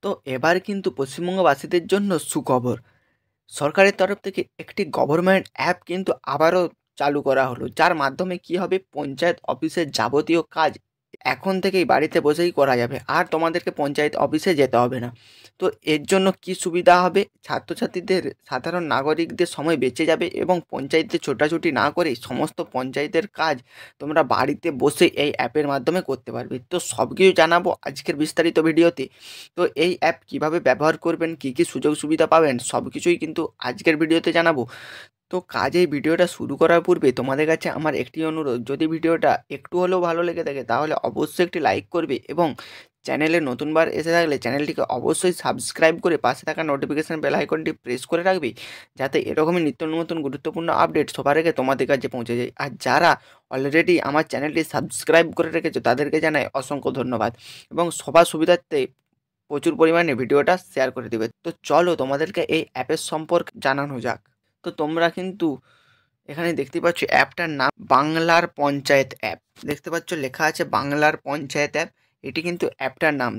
তো এবার কিন্তু পশ্চিমবঙ্গবাসীদের জন্য সুখবর। সরকারের তরফ থেকে একটি গভর্নমেন্ট অ্যাপ কিন্তু আবারও চালু করা হলো, যার মাধ্যমে কি হবে, পঞ্চায়েত অফিসের যাবতীয় কাজ এখন থেকেই বাড়িতে বসেই করা যাবে, আর তোমাদেরকে পঞ্চায়েত অফিসে যেতে হবে না। তো এর জন্য কি সুবিধা হবে, ছাত্রছাত্রীদের, সাধারণ নাগরিকদের সময় বেঁচে যাবে এবং পঞ্চায়েতে ছোটাছুটি না করে সমস্ত পঞ্চায়েতের কাজ তোমরা বাড়িতে বসে এই অ্যাপের মাধ্যমে করতে পারবে। তো সব কিছু জানাবো আজকের বিস্তারিত ভিডিওতে। তো এই অ্যাপ কিভাবে ব্যবহার করবেন, কি কি সুযোগ সুবিধা পাবেন, সব কিছুই কিন্তু আজকের ভিডিওতে জানাবো। তো কাজেই ভিডিওটা শুরু করার পূর্বে তোমাদের কাছে আমার একটি অনুরোধ, যদি ভিডিওটা একটু হলেও ভালো লেগে থাকে তাহলে অবশ্যই একটি লাইক করবে এবং চ্যানেলে নতুনবার এসে থাকলে চ্যানেলটিকে অবশ্যই সাবস্ক্রাইব করে পাশে থাকা নোটিফিকেশান বেল আইকনটি প্রেস করে রাখবে, যাতে এরকমই নিত্য নতুন গুরুত্বপূর্ণ আপডেট সবার আগে তোমাদের কাছে পৌঁছে যায়। আর যারা অলরেডি আমার চ্যানেলটি সাবস্ক্রাইব করে রেখেছো তাদেরকে জানাই অসংখ্য ধন্যবাদ এবং সবার সুবিধার্থে প্রচুর পরিমাণে ভিডিওটা শেয়ার করে দেবে। তো চলো তোমাদেরকে এই অ্যাপের সম্পর্কে জানানো যাক। তো তোমরা কিন্তু এখানে দেখতে পাচ্ছ অ্যাপটার নাম বাংলার পঞ্চায়েত অ্যাপ। দেখতে পাচ্ছ লেখা আছে বাংলার পঞ্চায়েত অ্যাপ, এটি কিন্তু অ্যাপটার নাম।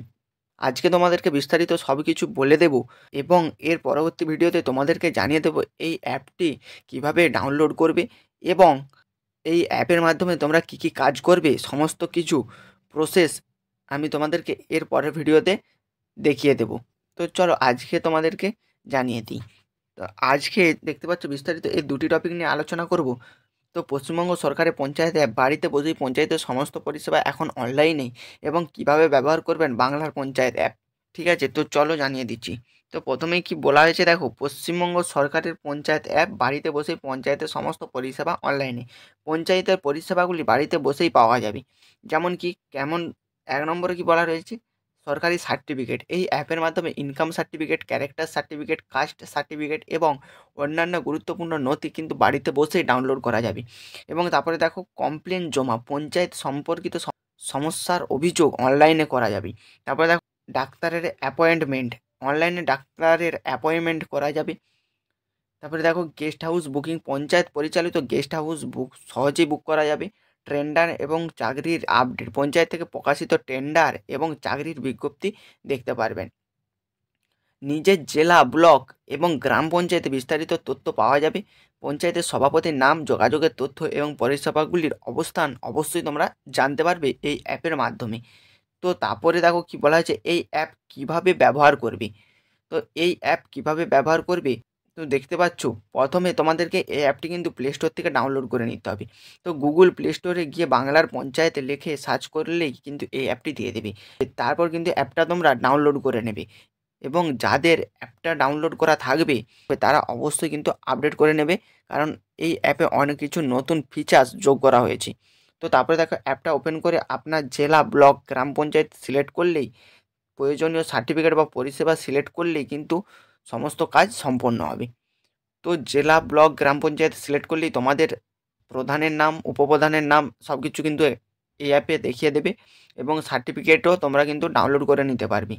আজকে তোমাদেরকে বিস্তারিত সব কিছু বলে দেব এবং এর পরবর্তী ভিডিওতে তোমাদেরকে জানিয়ে দেব এই অ্যাপটি কিভাবে ডাউনলোড করবে এবং এই অ্যাপের মাধ্যমে তোমরা কি কি কাজ করবে, সমস্ত কিছু প্রসেস আমি তোমাদেরকে এর পরের ভিডিওতে দেখিয়ে দেব। তো চলো আজকে তোমাদেরকে জানিয়ে দিই। তো আজকে দেখতে পাচ্ছ বিস্তারিত এই দুটি টপিক নিয়ে আলোচনা করব। তো পশ্চিমবঙ্গ সরকারের পঞ্চায়েত অ্যাপ, বাড়িতে বসেই পঞ্চায়েতের সমস্ত পরিষেবা এখন অনলাইনে এবং কিভাবে ব্যবহার করবেন বাংলার পঞ্চায়েত অ্যাপ। ঠিক আছে, তো চলো জানিয়ে দিচ্ছি। তো প্রথমেই কি বলা হয়েছে দেখো, পশ্চিমবঙ্গ সরকারের পঞ্চায়েত অ্যাপ, বাড়িতে বসেই পঞ্চায়েতের সমস্ত পরিষেবা অনলাইনে। পঞ্চায়েতের পরিষেবাগুলি বাড়িতে বসেই পাওয়া যাবে। যেমন কি কেমন, 1 নম্বরে কি বলা রয়েছে, সরকারি সার্টিফিকেট। এই অ্যাপের মাধ্যমে income certificate, character certificate, caste certificate এবং অন্যান্য গুরুত্বপূর্ণ নথি কিন্তু বাড়িতে বসেই ডাউনলোড করা যাবে। এবং তারপরে দেখো কমপ্লেন জমা, পঞ্চায়েত সম্পর্কিত সমস্যার অভিযোগ অনলাইনে করা যাবে। তারপরে দেখো ডাক্তারের অ্যাপয়েন্টমেন্ট, অনলাইনে ডাক্তারের অ্যাপয়েন্টমেন্ট করা যাবে। তারপরে দেখো গেস্ট হাউস বুকিং, পঞ্চায়েত পরিচালিত গেস্ট হাউস বুক সহজেই বুক করা যাবে। টেন্ডার এবং চাকরির আপডেট, পঞ্চায়েত থেকে প্রকাশিত টেন্ডার এবং চাকরির বিজ্ঞপ্তি দেখতে পারবেন। নিজের জেলা, ব্লক এবং গ্রাম পঞ্চায়েতে বিস্তারিত তথ্য পাওয়া যাবে। পঞ্চায়েতের সভাপতির নাম, যোগাযোগের তথ্য এবং পরিষেবাগুলির অবস্থান অবশ্যই তোমরা জানতে পারবে এই অ্যাপের মাধ্যমে। তো তারপরে দেখো কি বলা হয়েছে, এই অ্যাপ কিভাবে ব্যবহার করবে। তো এই অ্যাপ কিভাবে ব্যবহার করবে, তো দেখতে পাচ্ছ প্রথমে তোমাদেরকে এই অ্যাপটি কিন্তু প্লে স্টোর থেকে ডাউনলোড করে নিতে হবে। তো গুগল প্লে স্টোরে গিয়ে বাংলার পঞ্চায়েতে লিখে সার্চ করলেই কিন্তু এই অ্যাপটি দিয়ে দেবে। তারপর কিন্তু অ্যাপটা তোমরা ডাউনলোড করে নেবে এবং যাদের অ্যাপটা ডাউনলোড করা থাকবে তারা অবশ্যই কিন্তু আপডেট করে নেবে, কারণ এই অ্যাপে অনেক কিছু নতুন ফিচার্স যোগ করা হয়েছে। তো তারপরে দেখো অ্যাপটা ওপেন করে আপনার জেলা, ব্লক, গ্রাম পঞ্চায়েত সিলেক্ট করলেই, প্রয়োজনীয় সার্টিফিকেট বা পরিষেবা সিলেক্ট করলেই কিন্তু সমস্ত কাজ সম্পন্ন হবে। তো জেলা, ব্লক, গ্রাম পঞ্চায়েত সিলেক্ট করলেই তোমাদের প্রধানের নাম, উপপ্রধানের নাম সব কিছু কিন্তু এই অ্যাপে দেখিয়ে দেবে এবং সার্টিফিকেটও তোমরা কিন্তু ডাউনলোড করে নিতে পারবে।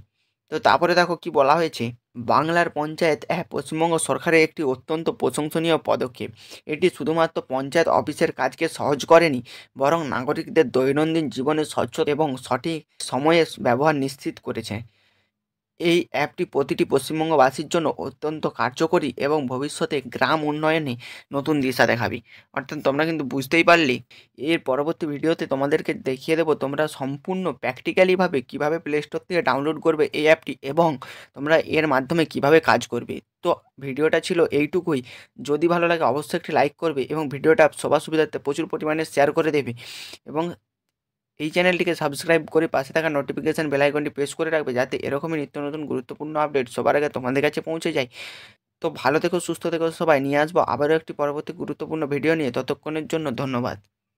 তো তারপরে দেখো কি বলা হয়েছে, বাংলার পঞ্চায়েত অ্যাপ পশ্চিমবঙ্গ সরকারের একটি অত্যন্ত প্রশংসনীয় পদক্ষেপ। এটি শুধুমাত্র পঞ্চায়েত অফিসের কাজকে সহজ করেনি, বরং নাগরিকদের দৈনন্দিন জীবনে স্বচ্ছতা এবং সঠিক সময়ে ব্যবহার নিশ্চিত করেছে। এই অ্যাপটি প্রতিটি পশ্চিমবঙ্গবাসীর জন্য অত্যন্ত কার্যকরী এবং ভবিষ্যতে গ্রাম উন্নয়নে নতুন দিশা দেখাবে। অর্থাৎ তোমরা কিন্তু বুঝতেই পারলে, এর পরবর্তী ভিডিওতে তোমাদেরকে দেখিয়ে দেবো তোমরা সম্পূর্ণ প্র্যাকটিক্যালিভাবে কীভাবে প্লে স্টোর থেকে ডাউনলোড করবে এই অ্যাপটি এবং তোমরা এর মাধ্যমে কিভাবে কাজ করবে। তো ভিডিওটা ছিল এইটুকুই। যদি ভালো লাগে অবশ্যই একটি লাইক করবে এবং ভিডিওটা সবার সুবিধার্থে প্রচুর পরিমাণে শেয়ার করে দেবে এবং এই চ্যানেলটিকে সাবস্ক্রাইব করে পাশে থাকা নোটিফিকেশান বেল আইকনটি প্রেস করে রাখবে, যাতে এরকমই নিত্য নতুন গুরুত্বপূর্ণ আপডেট সবার আগে তোমাদের কাছে পৌঁছে যায়। তো ভালো থেকো, সুস্থ থেকো সবাই। নিয়ে আসবো আবারও একটি পরবর্তী গুরুত্বপূর্ণ ভিডিও নিয়ে। ততক্ষণের জন্য ধন্যবাদ।